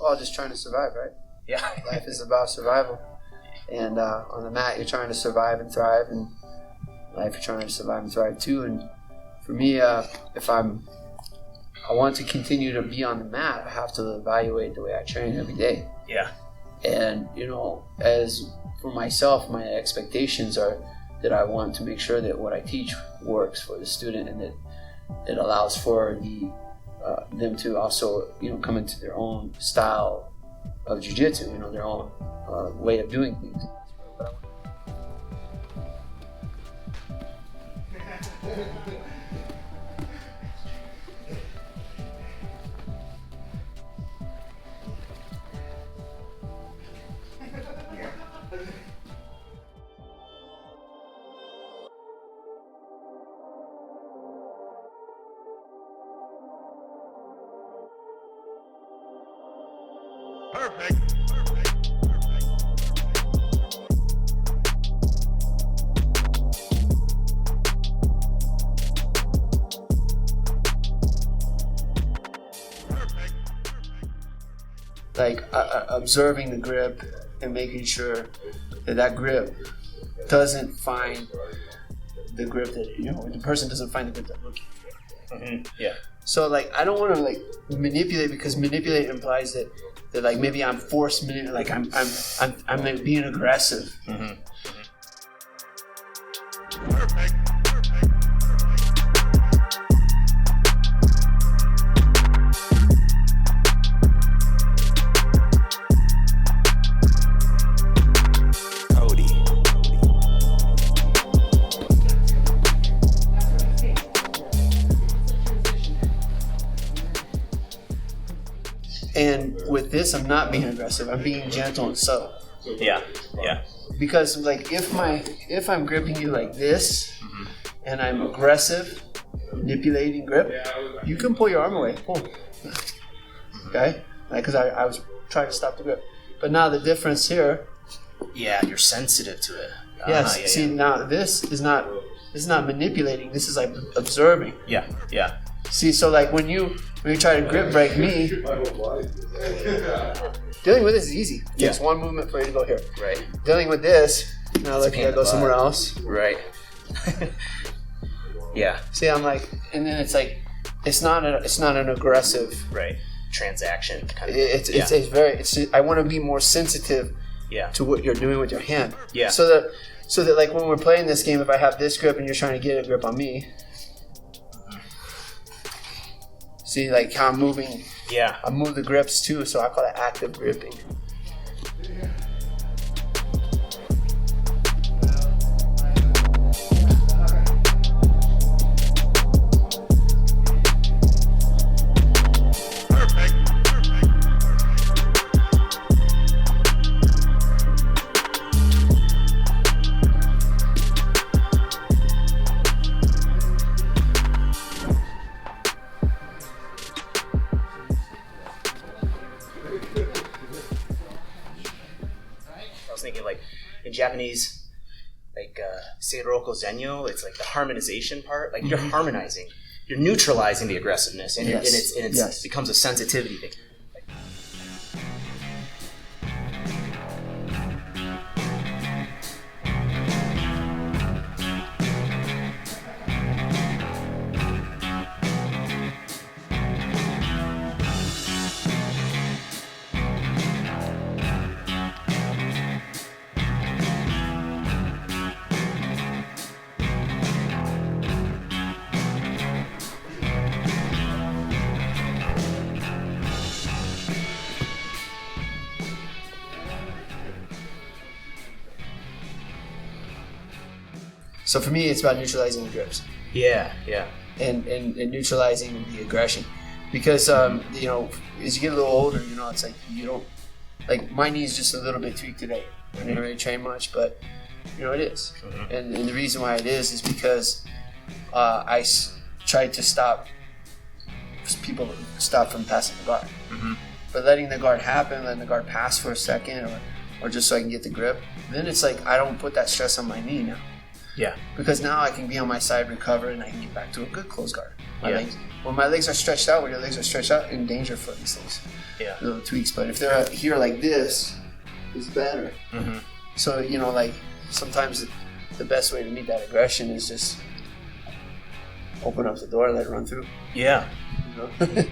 all just trying to survive, right? Yeah. Life is about survival. And on the mat, you're trying to survive and thrive, and life, you're trying to survive and thrive too. And for me, if I want to continue to be on the mat, I have to evaluate the way I train every day. Yeah. And, as for myself, my expectations are that I want to make sure that what I teach works for the student, and that it allows for them to also, come into their own style of jiu-jitsu, their own way of doing things. Perfect. Like observing the grip and making sure that grip doesn't find the grip that the person doesn't find the grip they're looking for. Mm-hmm. Yeah. So I don't want to manipulate, because manipulate implies that maybe I'm forced I'm being aggressive. Mm-hmm. Perfect. And with this, I'm not being aggressive. I'm being gentle and subtle. Yeah. Yeah. Because if I'm gripping you like this, Mm-hmm. and I'm aggressive, manipulating grip, you can pull your arm away. Pull. Okay? Because I was trying to stop the grip. But now the difference here. Yeah, you're sensitive to it. Yes. See, now this is not manipulating. This is like observing. Yeah. Yeah. See, so when you try to grip break me, dealing with this is easy. It takes one movement for you to go here. Right. Dealing with this, now you gotta go somewhere else. Right. Yeah. See, I'm and then it's not an aggressive. Right. Transaction kind of. I want to be more sensitive. Yeah. To what you're doing with your hand. Yeah. So that when we're playing this game, if I have this grip and you're trying to get a grip on me. See, how I'm moving. Yeah. I move the grips too, so I call it active gripping. In Japanese, Seiroko Zenyo, it's the harmonization part. You're harmonizing, you're neutralizing the aggressiveness, and it becomes a sensitivity thing. So for me, it's about neutralizing the grips. Yeah, yeah. And neutralizing the aggression. Because, as you get a little older, it's you don't, my knee's just a little bit tweaked today. I didn't really train much, but, it is. Mm-hmm. And the reason why it is because I tried to stop people from passing the guard. Mm-hmm. But letting the guard happen, letting the guard pass for a second, or just so I can get the grip, then it's I don't put that stress on my knee now. Yeah. Because now I can be on my side, recover, and I can get back to a good close guard. Yeah. When my legs are stretched out, when your legs are stretched out, in danger for these things. little tweaks. But if they're here like this, it's better. Mm-hmm. So, you know, like sometimes the best way to meet that aggression is just open up the door, let it run through. Yeah. You know?